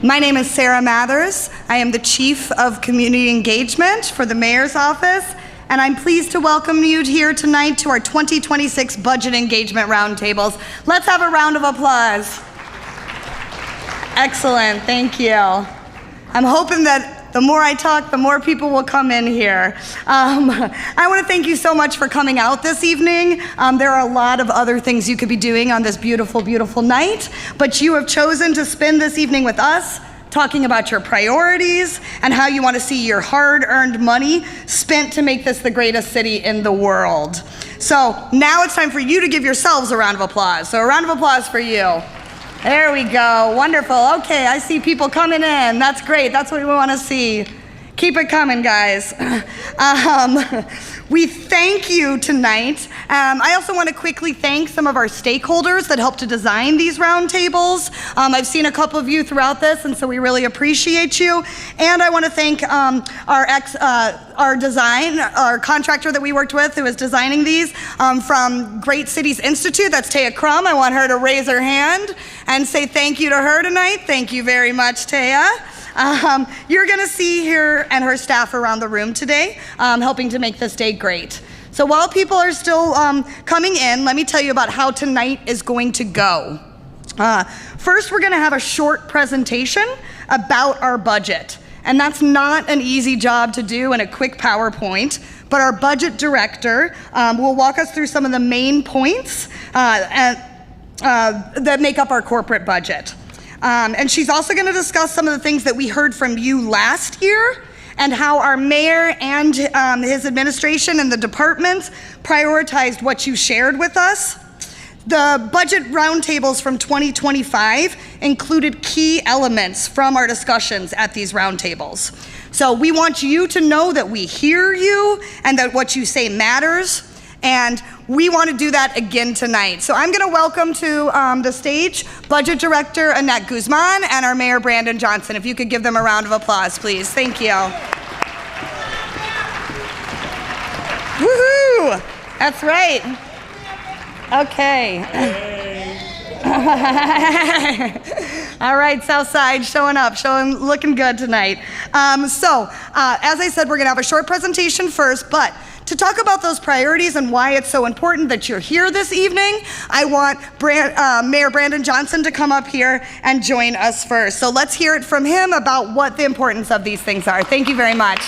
My name is Sarah Mathers. I am the Chief of Community Engagement for the Mayor's Office, and I'm pleased to welcome you here tonight to our 2026 Budget Engagement Roundtables. Let's have a round of applause. Excellent, thank you. I'm hoping that the more I talk, the more people will come in here. I want to thank you so much for coming out this evening. There are a lot of other things you could be doing on this beautiful, beautiful night, but you have chosen to spend this evening with us, talking about your priorities and how you want to see your hard-earned money spent to make this the greatest city in the world. So now it's time for you to give yourselves a round of applause. So a round of applause for you. There we go, wonderful. Okay, I see people coming in. That's great, that's what we want to see. Keep it coming, guys. We thank you tonight. I also want to quickly thank some of our stakeholders that helped to design these roundtables. I've seen a couple of you throughout this, and so we really appreciate you. And I want to thank our contractor that we worked with who is designing these from Great Cities Institute. That's Taya Crum. I want her to raise her hand and say thank you to her tonight. Thank you very much, Taya. You're gonna see her and her staff around the room today, helping to make this day great. So while people are still coming in, let me tell you about how tonight is going to go. First, we're gonna have a short presentation about our budget. And that's not an easy job to do in a quick PowerPoint, but our budget director will walk us through some of the main points that make up our corporate budget. And she's also going to discuss some of the things that we heard from you last year and how our mayor and his administration and the departments prioritized what you shared with us. The budget roundtables from 2025 included key elements from our discussions at these roundtables. So we want you to know that we hear you and that what you say matters. And we want to do that again tonight. So I'm going to welcome to the stage Budget Director Annette Guzman and our Mayor Brandon Johnson. If you could give them a round of applause, please. Thank you. Woohoo! That's right. Okay. All right, Southside, showing up, looking good tonight. As I said, we're going to have a short presentation first, but to talk about those priorities and why it's so important that you're here this evening, I want Mayor Brandon Johnson to come up here and join us first. So let's hear it from him about what the importance of these things are. Thank you very much.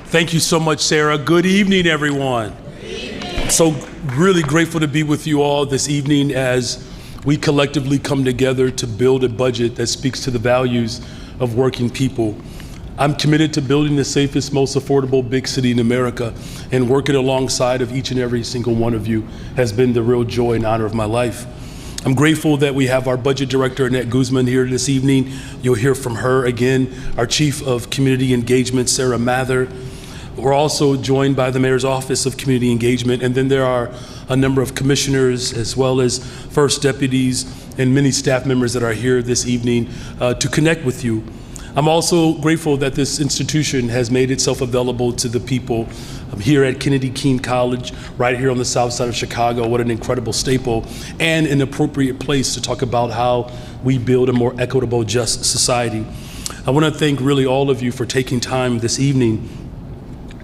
Thank you so much, Sarah. Good evening, everyone. Good evening. So really grateful to be with you all this evening as we collectively come together to build a budget that speaks to the values of working people. I'm committed to building the safest, most affordable big city in America, and working alongside of each and every single one of you has been the real joy and honor of my life. I'm grateful that we have our budget director, Annette Guzman, here this evening. You'll hear from her again, our chief of community engagement, Sarah Mather. We're also joined by the Mayor's Office of Community Engagement, and then there are a number of commissioners as well as first deputies and many staff members that are here this evening to connect with you. I'm also grateful that this institution has made itself available to the people here at Kennedy Keene College, right here on the south side of Chicago. What an incredible staple and an appropriate place to talk about how we build a more equitable, just society. I want to thank really all of you for taking time this evening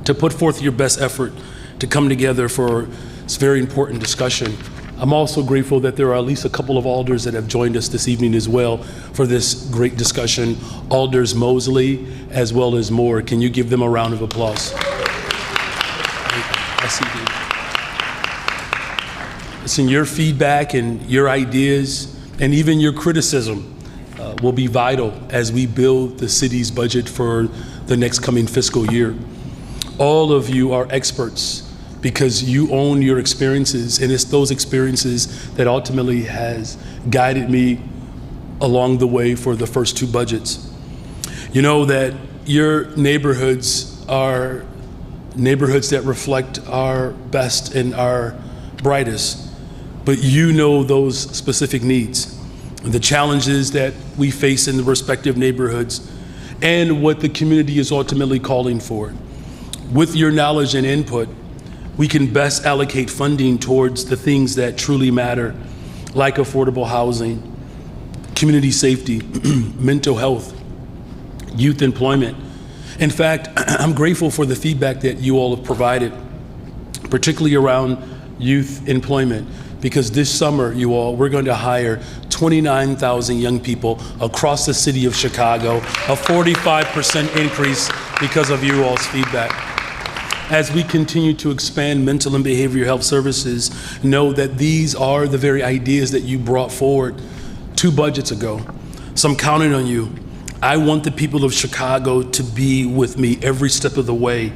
to put forth your best effort to come together for this very important discussion. I'm also grateful that there are at least a couple of alders that have joined us this evening as well for this great discussion. Alders Mosley as well as Moore. Can you give them a round of applause? I see you. Listen, your feedback and your ideas and even your criticism will be vital as we build the city's budget for the next coming fiscal year. All of you are experts because you own your experiences, and it's those experiences that ultimately has guided me along the way for the first two budgets. You know that your neighborhoods are neighborhoods that reflect our best and our brightest, but you know those specific needs, the challenges that we face in the respective neighborhoods, and what the community is ultimately calling for. With your knowledge and input, we can best allocate funding towards the things that truly matter, like affordable housing, community safety, mental health, youth employment. In fact, I'm grateful for the feedback that you all have provided, particularly around youth employment, because this summer, you all, we're going to hire 29,000 young people across the city of Chicago, a 45% increase because of you all's feedback. As we continue to expand mental and behavioral health services, know that these are the very ideas that you brought forward 2 budgets ago. So I'm counting on you. I want the people of Chicago to be with me every step of the way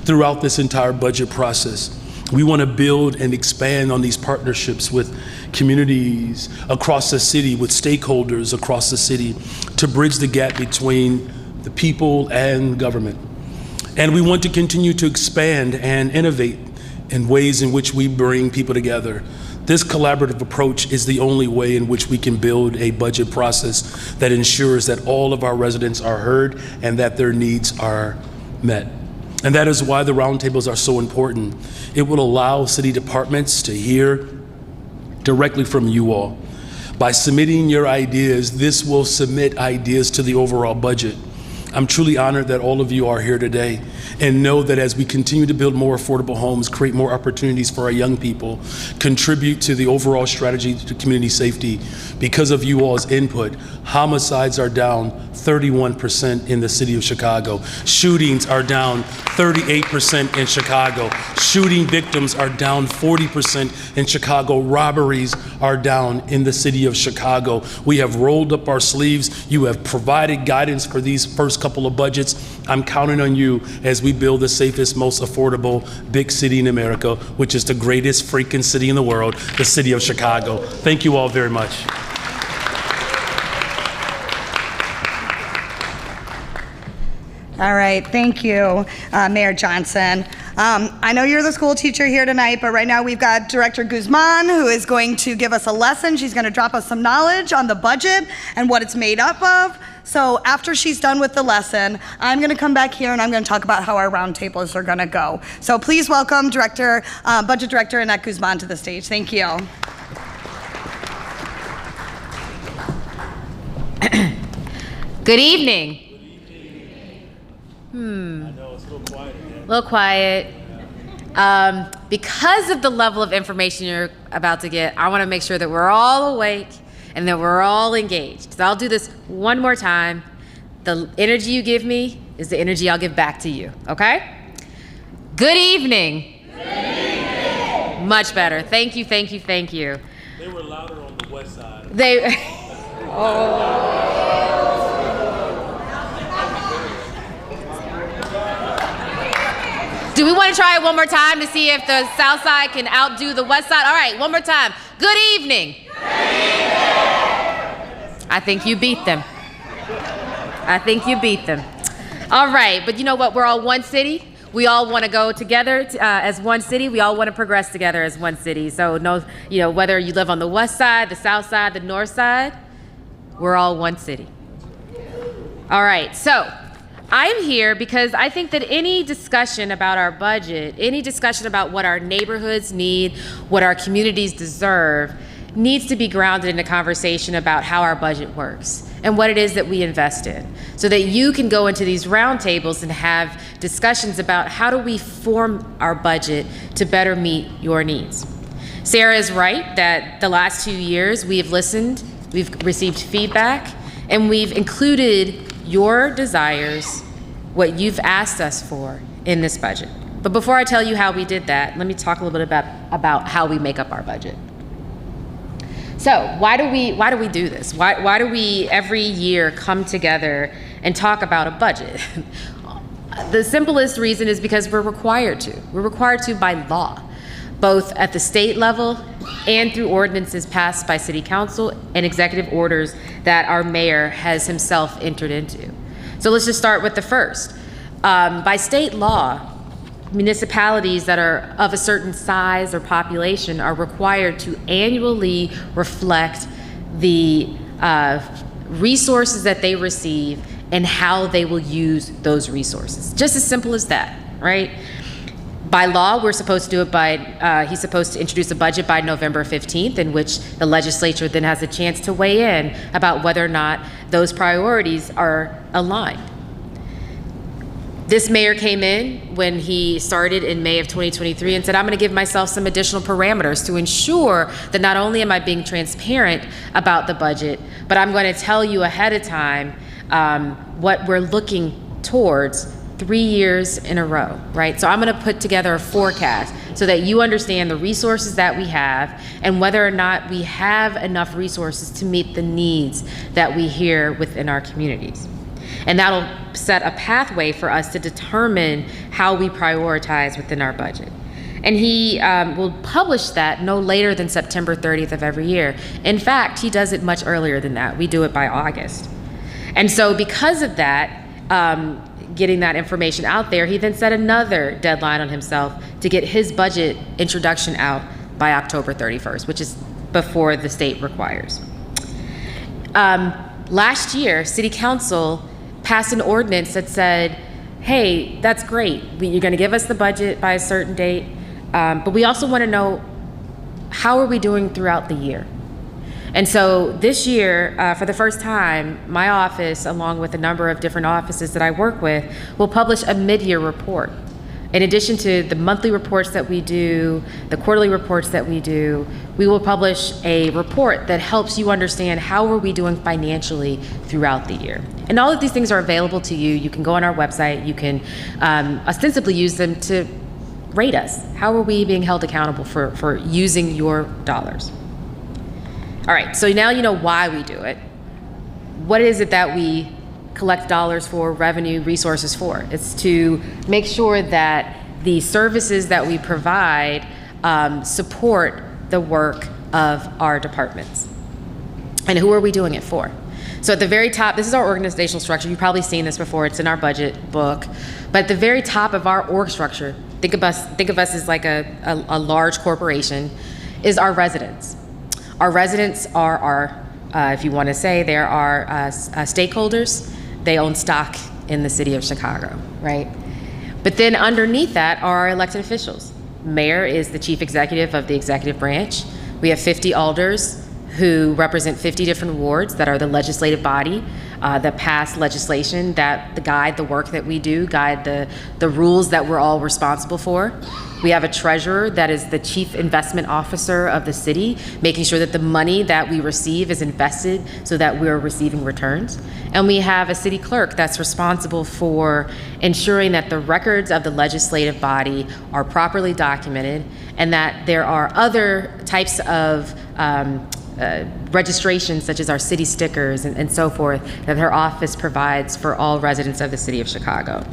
throughout this entire budget process. We want to build and expand on these partnerships with communities across the city, with stakeholders across the city, to bridge the gap between the people and government. And we want to continue to expand and innovate in ways in which we bring people together. This collaborative approach is the only way in which we can build a budget process that ensures that all of our residents are heard and that their needs are met. And that is why the roundtables are so important. It will allow city departments to hear directly from you all. By submitting your ideas, this will submit ideas to the overall budget. I'm truly honored that all of you are here today, and know that as we continue to build more affordable homes, create more opportunities for our young people, contribute to the overall strategy to community safety, because of you all's input, homicides are down 31% in the city of Chicago. Shootings are down 38% in Chicago. Shooting victims are down 40% in Chicago. Robberies are down in the city of Chicago. We have rolled up our sleeves. You have provided guidance for these first couple of budgets. I'm counting on you as we build the safest, most affordable big city in America, which is the greatest freaking city in the world, the city of Chicago. Thank you all very much. All right, thank you, Mayor Johnson. I know you're the school teacher here tonight, but right now we've got Director Guzman, who is going to give us a lesson. She's going to drop us some knowledge on the budget and what it's made up of. So after she's done with the lesson, I'm going to come back here and I'm going to talk about how our roundtables are going to go. So please welcome Budget Director Annette Guzman to the stage. Thank you. Good evening. I know, it's a little quiet again. A little quiet. Because of the level of information you're about to get, I want to make sure that we're all awake and that we're all engaged. So I'll do this one more time. The energy you give me is the energy I'll give back to you, okay? Good evening. Good evening. Much better. Thank you, thank you, thank you. They were louder on the west side. Do we want to try it one more time to see if the south side can outdo the west side? All right, one more time. Good evening. Good evening. I think you beat them. All right, but you know what? We're all one city. We all want to go together as one city. We all want to progress together as one city. So whether you live on the west side, the south side, the north side, we're all one city. All right, so I'm here because I think that any discussion about our budget, any discussion about what our neighborhoods need, what our communities deserve, needs to be grounded in a conversation about how our budget works and what it is that we invest in, so that you can go into these roundtables and have discussions about how do we form our budget to better meet your needs. Sarah is right that the last 2 years we have listened, we've received feedback, and we've included your desires, what you've asked us for in this budget. But before I tell you how we did that, let me talk a little bit about how we make up our budget. So why do we do this? Why do we every year come together and talk about a budget? The simplest reason is because we're required to. We're required to by law, both at the state level and through ordinances passed by City Council and executive orders that our mayor has himself entered into. So let's just start with the first. By state law, municipalities that are of a certain size or population are required to annually reflect the resources that they receive and how they will use those resources. Just as simple as that, right? By law, we're supposed to do it by, he's supposed to introduce a budget by November 15th, in which the legislature then has a chance to weigh in about whether or not those priorities are aligned. This mayor came in when he started in May of 2023 and said, I'm going to give myself some additional parameters to ensure that not only am I being transparent about the budget, but I'm going to tell you ahead of time what we're looking towards 3 years in a row, right? So I'm going to put together a forecast so that you understand the resources that we have and whether or not we have enough resources to meet the needs that we hear within our communities. And that'll set a pathway for us to determine how we prioritize within our budget. And he will publish that no later than September 30th of every year. In fact, he does it much earlier than that. We do it by August. And so because of that, getting that information out there, he then set another deadline on himself to get his budget introduction out by October 31st, which is before the state requires. Last year, City Council passed an ordinance that said, hey, that's great. You're going to give us the budget by a certain date, but we also want to know how are we doing throughout the year. And so this year, for the first time, my office, along with a number of different offices that I work with, will publish a mid-year report. In addition to the monthly reports that we do, the quarterly reports that we do, we will publish a report that helps you understand how are we doing financially throughout the year. And all of these things are available to you. You can go on our website. You can ostensibly use them to rate us. How are we being held accountable for using your dollars? All right, so now you know why we do it. What is it that we collect dollars for, revenue, resources for? It's to make sure that the services that we provide support the work of our departments. And who are we doing it for? So at the very top, this is our organizational structure. You've probably seen this before. It's in our budget book. But at the very top of our org structure, think of us as like a large corporation, is our residents. Our residents are our, if you want to say, they're our stakeholders. They own stock in the city of Chicago, right? But then underneath that are our elected officials. Mayor is the chief executive of the executive branch. We have 50 alders who represent 50 different wards that are the legislative body that pass legislation that guide the work that we do, guide the rules that we're all responsible for. We have a treasurer that is the chief investment officer of the city, making sure that the money that we receive is invested so that we're receiving returns. And we have a city clerk that's responsible for ensuring that the records of the legislative body are properly documented and that there are other types of registrations such as our city stickers and so forth that her office provides for all residents of the city of Chicago.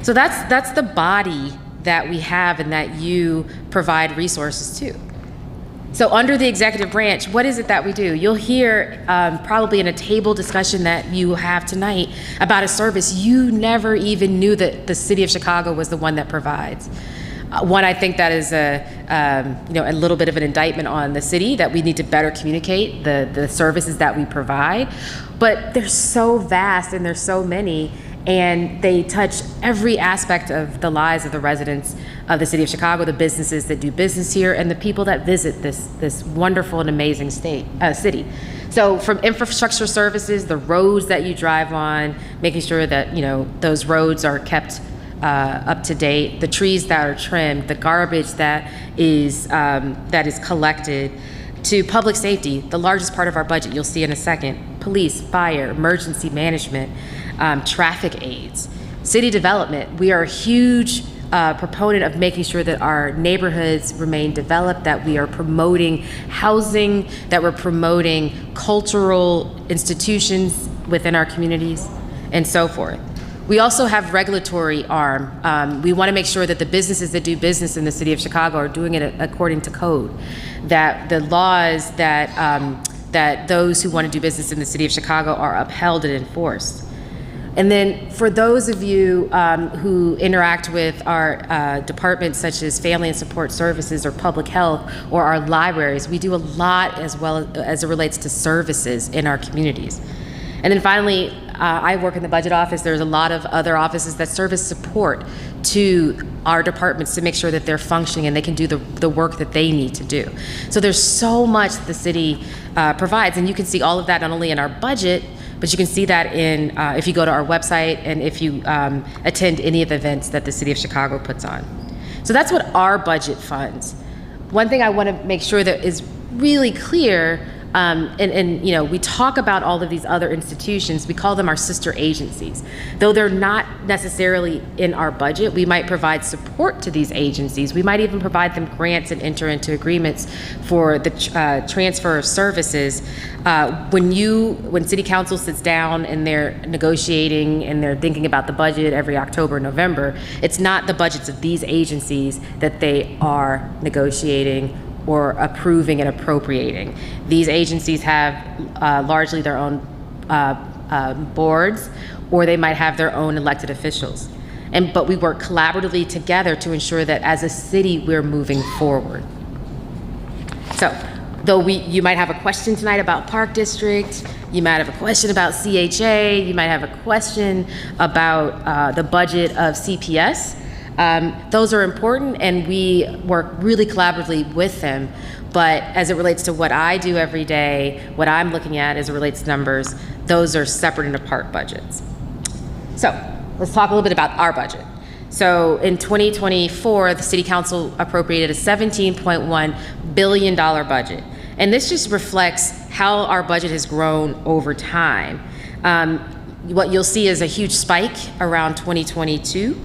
So that's the body that we have and that you provide resources to. So under the executive branch, what is it that we do? You'll hear probably in a table discussion that you have tonight about a service you never even knew that the city of Chicago was the one that provides. One, I think that is a little bit of an indictment on the city that we need to better communicate the services that we provide. But they're so vast and there's so many, and they touch every aspect of the lives of the residents of the city of Chicago, the businesses that do business here, and the people that visit this wonderful and amazing city. So from infrastructure services, the roads that you drive on, making sure that those roads are kept up to date, the trees that are trimmed, the garbage that is collected, to public safety, the largest part of our budget you'll see in a second, police, fire, emergency management, traffic aids, city development. We are a huge proponent of making sure that our neighborhoods remain developed, that we are promoting housing, that we're promoting cultural institutions within our communities, and so forth. We also have regulatory arm. We want to make sure that the businesses that do business in the city of Chicago are doing it according to code, that the laws that those who want to do business in the city of Chicago are upheld and enforced. And then for those of you who interact with our departments such as Family and Support Services or Public Health or our libraries, we do a lot as well as it relates to services in our communities. And then finally, I work in the budget office. There's a lot of other offices that serve as support to our departments to make sure that they're functioning and they can do the work that they need to do. So there's so much the city provides, and you can see all of that not only in our budget, but you can see that in if you go to our website and if you attend any of the events that the City of Chicago puts on. So that's what our budget funds. One thing I want to make sure that is really clear, and you know, we talk about all of these other institutions, we call them our sister agencies. Though they're not necessarily in our budget, we might provide support to these agencies. We might even provide them grants and enter into agreements for the transfer of services. When City Council sits down and they're negotiating and they're thinking about the budget every October, November, it's not the budgets of these agencies that they are negotiating or approving and appropriating. These agencies have largely their own boards, or they might have their own elected officials. But we work collaboratively together to ensure that as a city, we're moving forward. So, though you might have a question tonight about Park District, you might have a question about CHA, you might have a question about the budget of CPS, those are important, and we work really collaboratively with them. But as it relates to what I do every day, what I'm looking at as it relates to numbers, those are separate and apart budgets. So let's talk a little bit about our budget. So in 2024, the City Council appropriated a $17.1 billion budget. And this just reflects how our budget has grown over time. What you'll see is a huge spike around 2022.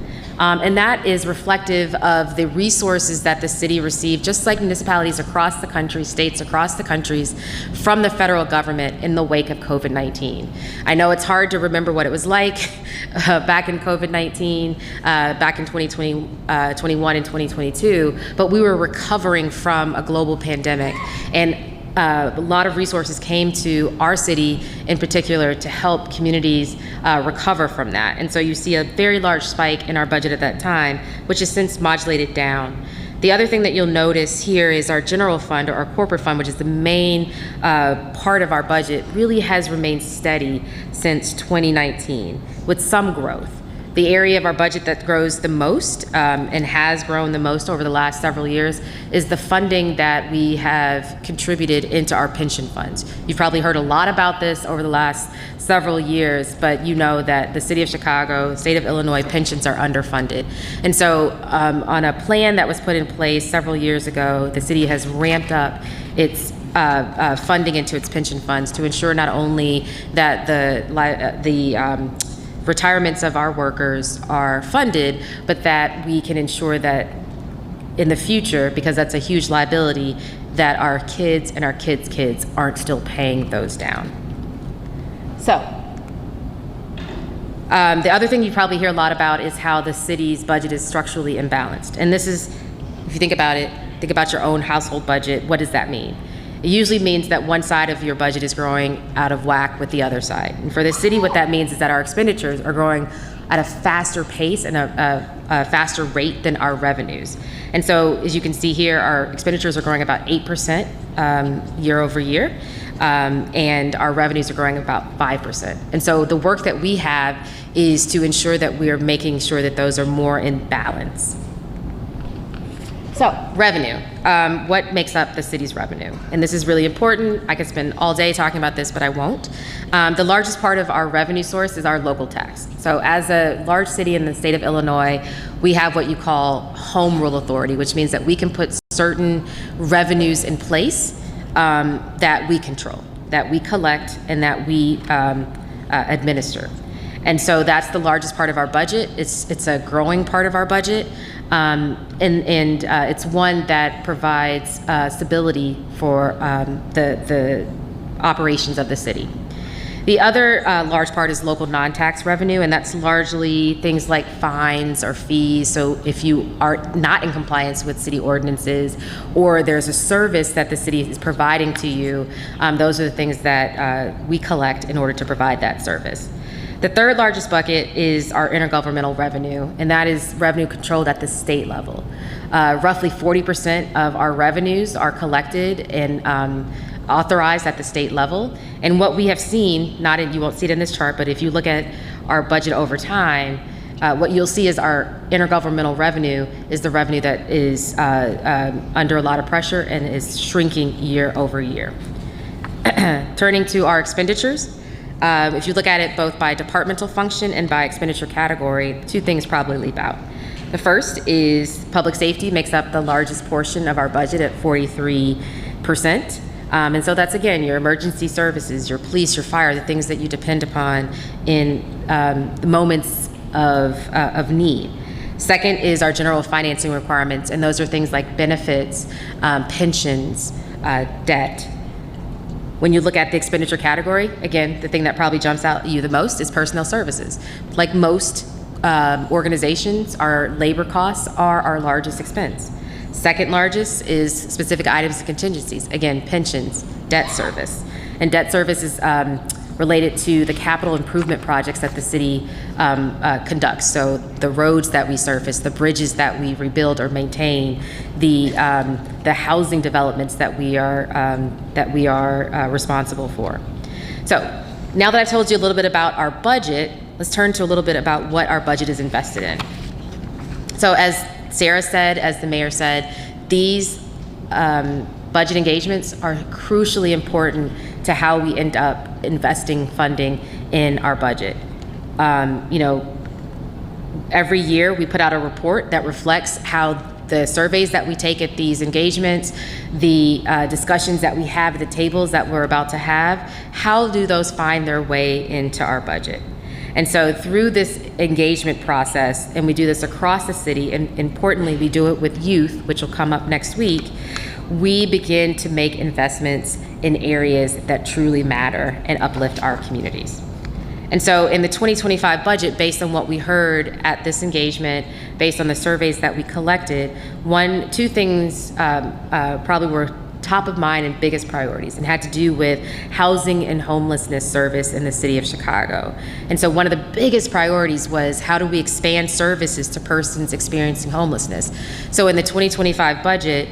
And that is reflective of the resources that the city received, just like municipalities across the country, states across the countries, from the federal government in the wake of COVID-19. I know it's hard to remember what it was like back in COVID-19, back in 2021 and 2022, but we were recovering from a global pandemic. And a lot of resources came to our city in particular to help communities recover from that. And so you see a very large spike in our budget at that time, which has since modulated down. The other thing that you'll notice here is our general fund, or our corporate fund, which is the main part of our budget, really has remained steady since 2019 with some growth. The area of our budget that grows the most and has grown the most over the last several years is the funding that we have contributed into our pension funds. You've probably heard a lot about this over the last several years, but you know that the City of Chicago, State of Illinois pensions are underfunded. And so on a plan that was put in place several years ago, the city has ramped up its funding into its pension funds to ensure not only that the retirements of our workers are funded, but that we can ensure that in the future, because that's a huge liability, that our kids and our kids' kids aren't still paying those down. So, the other thing you probably hear a lot about is how the city's budget is structurally imbalanced. And this is, if you think about it, think about your own household budget, what does that mean? It usually means that one side of your budget is growing out of whack with the other side. And for the city, what that means is that our expenditures are growing at a faster pace and a faster rate than our revenues. And so, as you can see here, our expenditures are growing about 8% year over year, and our revenues are growing about 5%. And so the work that we have is to ensure that we are making sure that those are more in balance. So, revenue. What makes up the city's revenue? And this is really important. I could spend all day talking about this, but I won't. The largest part of our revenue source is our local tax. So as a large city in the state of Illinois, we have what you call home rule authority, which means that we can put certain revenues in place that we control, that we collect, and that we administer. And so that's the largest part of our budget. It's a growing part of our budget. And it's one that provides stability for the operations of the city. The other large part is local non-tax revenue, and that's largely things like fines or fees. So if you are not in compliance with city ordinances, or there's a service that the city is providing to you, those are the things that we collect in order to provide that service. The third largest bucket is our intergovernmental revenue, and that is revenue controlled at the state level. Roughly 40% of our revenues are collected and authorized at the state level. And what we have seen, you won't see it in this chart, but if you look at our budget over time, what you'll see is our intergovernmental revenue is the revenue that is under a lot of pressure and is shrinking year over year. Turning to our expenditures, if you look at it both by departmental function and by expenditure category, two things probably leap out. The first is public safety makes up the largest portion of our budget at 43%. And so that's, again, your emergency services, your police, your fire, the things that you depend upon in the moments of need. Second is our general financing requirements, and those are things like benefits, pensions, debt. When you look at the expenditure category, again, the thing that probably jumps out at you the most is personnel services. Like most organizations, our labor costs are our largest expense. Second largest is specific items and contingencies. Again, pensions, debt service. And debt service is related to the capital improvement projects that the city conducts. So the roads that we surface, the bridges that we rebuild or maintain, the housing developments that we are responsible for. So now that I've told you a little bit about our budget, let's turn to a little bit about what our budget is invested in. So as Sarah said, as the mayor said, these budget engagements are crucially important to how we end up investing funding in our budget. Every year we put out a report that reflects how the surveys that we take at these engagements, the discussions that we have at the tables that we're about to have, how do those find their way into our budget? And so through this engagement process, and we do this across the city, and importantly, we do it with youth, which will come up next week, we begin to make investments in areas that truly matter and uplift our communities. And so in the 2025 budget, based on what we heard at this engagement, based on the surveys that we collected, two things probably were top of mind and biggest priorities, and had to do with housing and homelessness service in the city of Chicago. And so one of the biggest priorities was, how do we expand services to persons experiencing homelessness? So in the 2025 budget,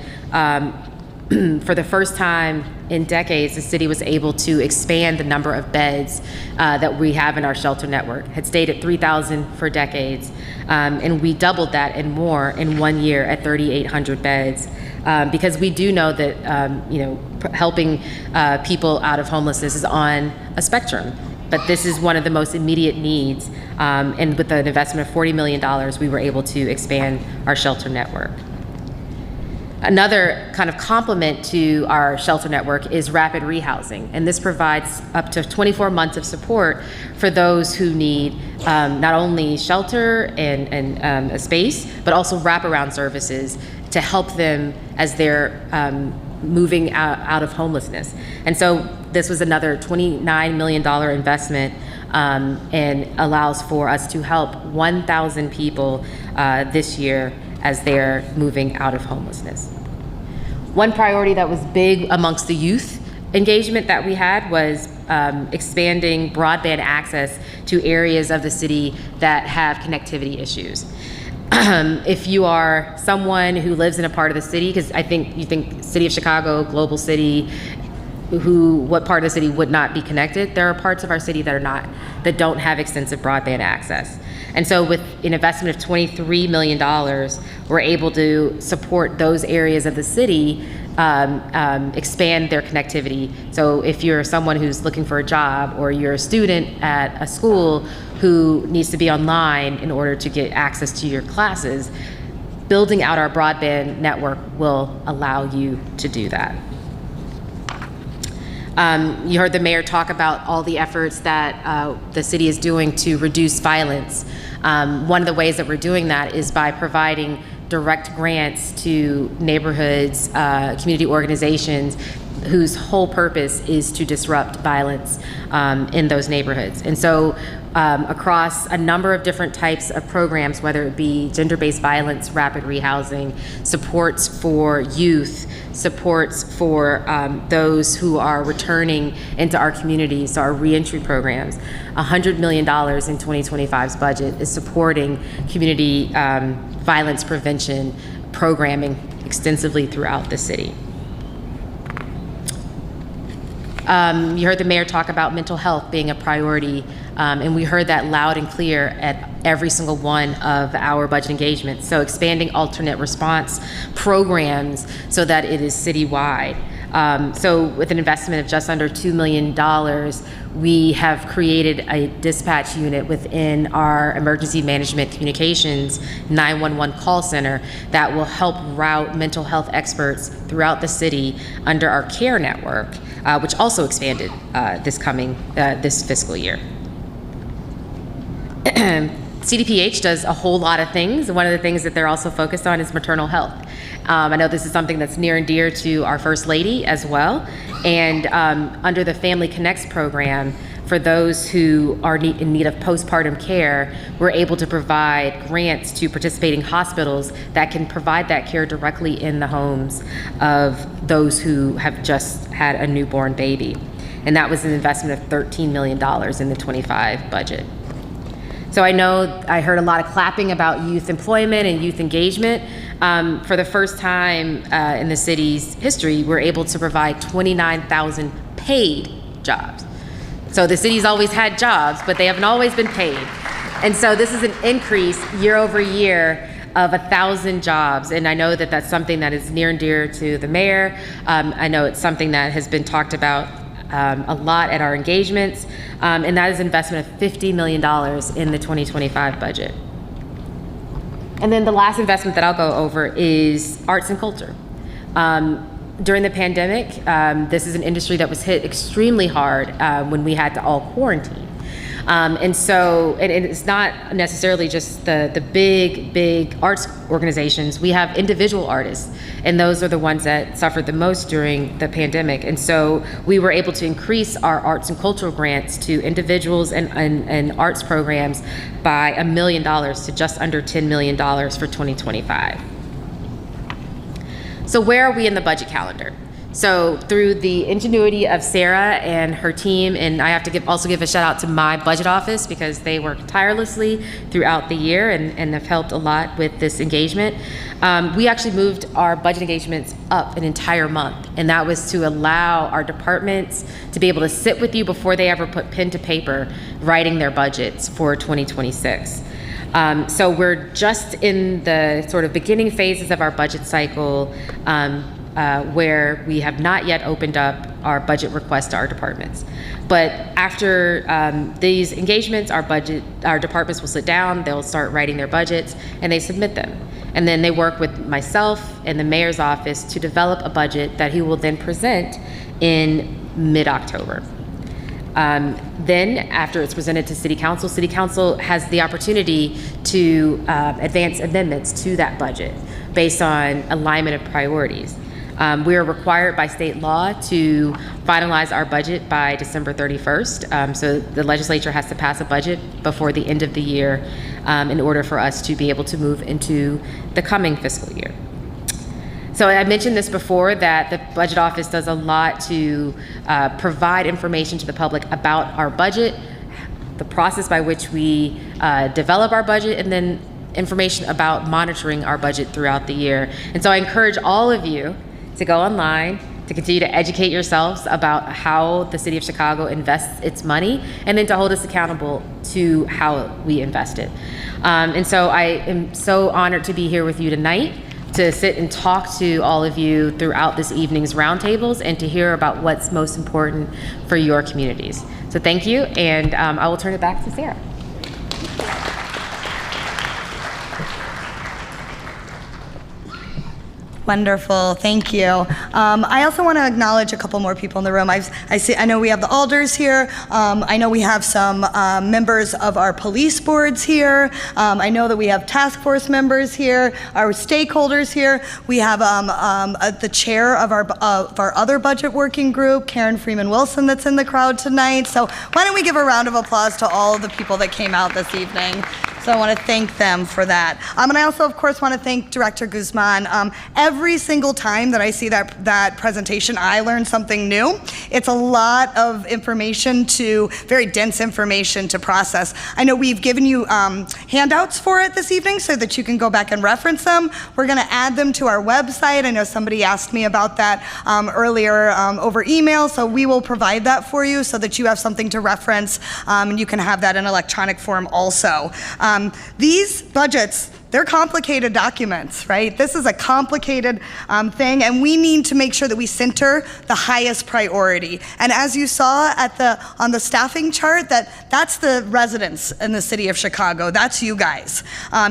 for the first time in decades, the city was able to expand the number of beds that we have in our shelter network. Had stayed at 3,000 for decades, and we doubled that and more in 1 year at 3,800 beds. Because we do know that helping people out of homelessness is on a spectrum, but this is one of the most immediate needs. And with an investment of $40 million, we were able to expand our shelter network. Another kind of complement to our shelter network is rapid rehousing, and this provides up to 24 months of support for those who need not only shelter and a space, but also wraparound services to help them as they're moving out of homelessness. And so this was another $29 million investment, and allows for us to help 1,000 people this year as they're moving out of homelessness. One priority that was big amongst the youth engagement that we had was expanding broadband access to areas of the city that have connectivity issues. If you are someone who lives in a part of the city, because I think you think city of Chicago, global city, what part of the city would not be connected? There are parts of our city that don't have extensive broadband access. And so with an investment of $23 million, we're able to support those areas of the city, expand their connectivity. So if you're someone who's looking for a job, or you're a student at a school who needs to be online in order to get access to your classes, building out our broadband network will allow you to do that. You heard the mayor talk about all the efforts that the city is doing to reduce violence. One of the ways that we're doing that is by providing direct grants to neighborhoods, community organizations whose whole purpose is to disrupt violence in those neighborhoods. And so across a number of different types of programs, whether it be gender-based violence, rapid rehousing, supports for youth, supports for those who are returning into our communities, so our reentry programs, $100 million in 2025's budget is supporting community violence prevention programming extensively throughout the city. You heard the mayor talk about mental health being a priority, and we heard that loud and clear at every single one of our budget engagements. So expanding alternate response programs so that it is citywide. So with an investment of just under $2 million, we have created a dispatch unit within our emergency management communications 911 call center that will help route mental health experts throughout the city under our care network, which also expanded this fiscal year. CDPH does a whole lot of things. One of the things that they're also focused on is maternal health. I know this is something that's near and dear to our First Lady as well. And under the Family Connects program, for those who are in need of postpartum care, we're able to provide grants to participating hospitals that can provide that care directly in the homes of those who have just had a newborn baby. And that was an investment of $13 million in the 25 budget. So I know I heard a lot of clapping about youth employment and youth engagement. For the first time in the city's history, we're able to provide 29,000 paid jobs. So the city's always had jobs, but they haven't always been paid. And so this is an increase year over year of 1,000 jobs. And I know that that's something that is near and dear to the mayor. I know it's something that has been talked about a lot at our engagements, and that is an investment of $50 million in the 2025 budget. And then the last investment that I'll go over is arts and culture. During the pandemic, this is an industry that was hit extremely hard when we had to all quarantine. And so it's not necessarily just the big arts organizations. We have individual artists, and those are the ones that suffered the most during the pandemic. And so we were able to increase our arts and cultural grants to individuals and arts programs by $1 million to just under $10 million for 2025. So where are we in the budget calendar? So through the ingenuity of Sarah and her team, and I have to also give a shout out to my budget office because they work tirelessly throughout the year and have helped a lot with this engagement. We actually moved our budget engagements up an entire month, and that was to allow our departments to be able to sit with you before they ever put pen to paper writing their budgets for 2026. So we're just in the sort of beginning phases of our budget cycle, where we have not yet opened up our budget request to our departments. But after these engagements, our departments will sit down, they'll start writing their budgets, and they submit them. And then they work with myself and the mayor's office to develop a budget that he will then present in mid-October. Then after it's presented to City Council has the opportunity to advance amendments to that budget based on alignment of priorities. We are required by state law to finalize our budget by December 31st. So the legislature has to pass a budget before the end of the year in order for us to be able to move into the coming fiscal year. So I mentioned this before, that the budget office does a lot to provide information to the public about our budget, the process by which we develop our budget, and then information about monitoring our budget throughout the year. And so I encourage all of you to go online, to continue to educate yourselves about how the City of Chicago invests its money, and then to hold us accountable to how we invest it. And so I am so honored to be here with you tonight, to sit and talk to all of you throughout this evening's roundtables and to hear about what's most important for your communities. So thank you, and I will turn it back to Sarah. Wonderful, thank you. I also want to acknowledge a couple more people in the room. I know we have the alders here. I know we have some members of our police boards here. I know that we have task force members here, our stakeholders here. We have the chair of our other budget working group, Karen Freeman Wilson, that's in the crowd tonight. So why don't we give a round of applause to all of the people that came out this evening. So I want to thank them for that. And I also, of course, want to thank Director Guzman. Every single time that I see that presentation, I learn something new. It's a lot of information very dense information to process. I know we've given you handouts for it this evening so that you can go back and reference them. We're going to add them to our website. I know somebody asked me about that earlier over email, so we will provide that for you so that you have something to reference, and you can have that in electronic form also. These budgets, they're complicated documents, right? This is a complicated thing, and we need to make sure that we center the highest priority. And as you saw on the staffing chart, that's the residents in the city of Chicago. That's you guys.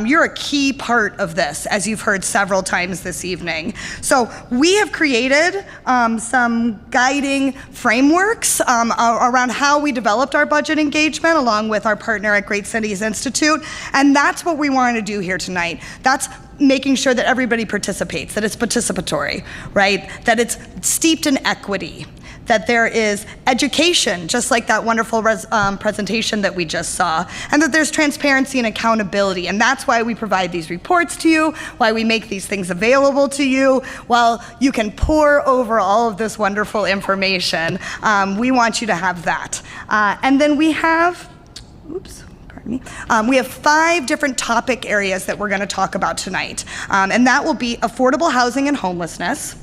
You're a key part of this, as you've heard several times this evening. So we have created some guiding frameworks around how we developed our budget engagement along with our partner at Great Cities Institute, and that's what we want to do here tonight. That's making sure that everybody participates, that it's participatory, right? That it's steeped in equity, that there is education, just like that wonderful presentation that we just saw, and that there's transparency and accountability. And that's why we provide these reports to you, why we make these things available to you, while you can pore over all of this wonderful information. We want you to have that. And then we have, we have 5 different topic areas that we're going to talk about tonight. And that will be affordable housing and homelessness,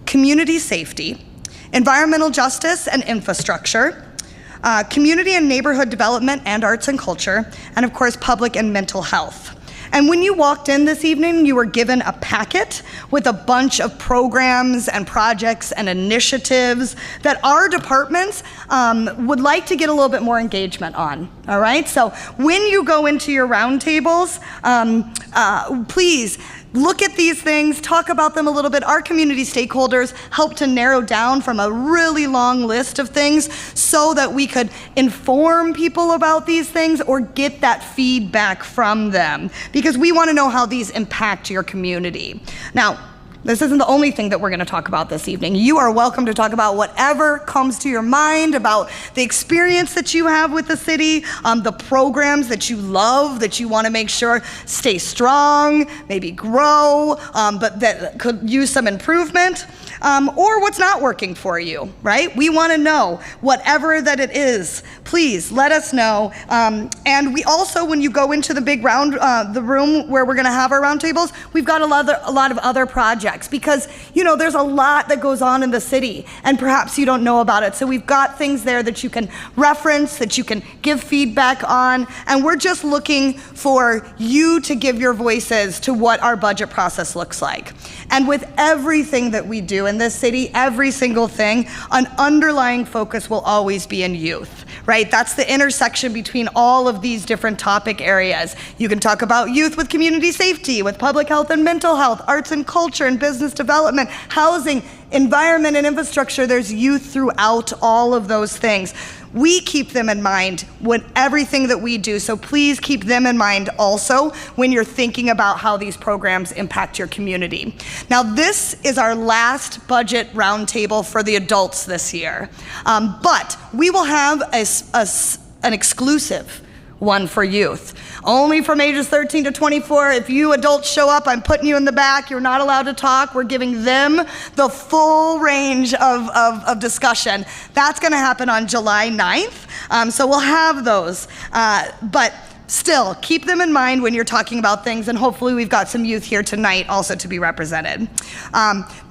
community safety, environmental justice and infrastructure, community and neighborhood development and arts and culture, and of course, public and mental health. And when you walked in this evening, you were given a packet with a bunch of programs and projects and initiatives that our departments would like to get a little bit more engagement on, all right? So when you go into your roundtables, please look at these things, talk about them a little bit. Our community stakeholders help to narrow down from a really long list of things so that we could inform people about these things or get that feedback from them, because we want to know how these impact your community. Now, this isn't the only thing that we're going to talk about this evening. You are welcome to talk about whatever comes to your mind about the experience that you have with the city, the programs that you love, that you want to make sure stay strong, maybe grow, but that could use some improvement, or what's not working for you, right? We want to know whatever that it is. Please let us know. And we also, when you go into the big the room where we're going to have our roundtables, we've got a lot of other projects, because there's a lot that goes on in the city and perhaps you don't know about it. So we've got things there that you can reference, that you can give feedback on, and we're just looking for you to give your voices to what our budget process looks like. And with everything that we do in this city, every single thing, an underlying focus will always be in youth, right? That's the intersection between all of these different topic areas. You can talk about youth with community safety, with public health and mental health, arts and culture and business development, housing, environment and infrastructure. There's youth throughout all of those things. We keep them in mind with everything that we do, so please keep them in mind also when you're thinking about how these programs impact your community. Now, this is our last budget roundtable for the adults this year, but we will have an exclusive one for youth. Only from ages 13 to 24. If you adults show up, I'm putting you in the back. You're not allowed to talk. We're giving them the full range of discussion. That's going to happen on July 9th. So we'll have those. But still, keep them in mind when you're talking about things, and hopefully we've got some youth here tonight also to be represented.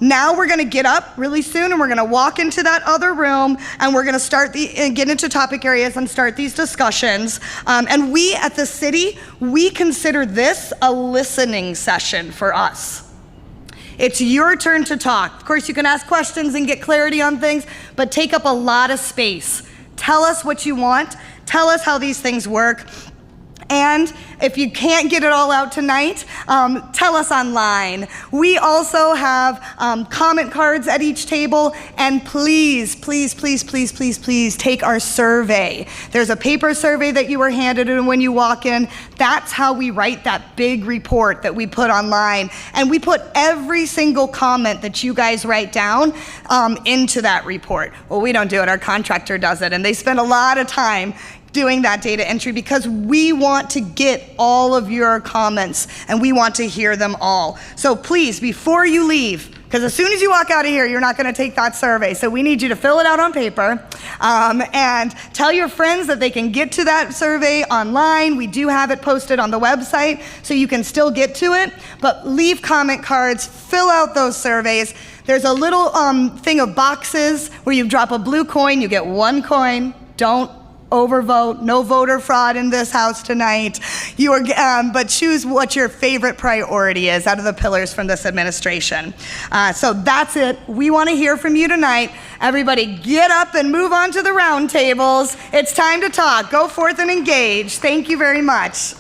Now we're going to get up really soon, and we're going to walk into that other room, and we're going to get into topic areas and start these discussions. And we at the city, we consider this a listening session for us. It's your turn to talk. Of course, you can ask questions and get clarity on things, but take up a lot of space. Tell us what you want. Tell us how these things work. And if you can't get it all out tonight, tell us online. We also have comment cards at each table, and please, please, please, please, please, please take our survey. There's a paper survey that you were handed when you walk in. That's how we write that big report that we put online. And we put every single comment that you guys write down into that report. Well, we don't do it, our contractor does it, and they spend a lot of time doing that data entry because we want to get all of your comments and we want to hear them all. So please, before you leave, because as soon as you walk out of here, you're not going to take that survey. So we need you to fill it out on paper and tell your friends that they can get to that survey online. We do have it posted on the website, so you can still get to it. But leave comment cards, fill out those surveys. There's a little thing of boxes where you drop a blue coin, you get 1 coin. Don't overvote. No voter fraud in this house tonight. But choose what your favorite priority is out of the pillars from this administration. So that's it. We want to hear from you tonight. Everybody get up and move on to the roundtables. It's time to talk. Go forth and engage. Thank you very much.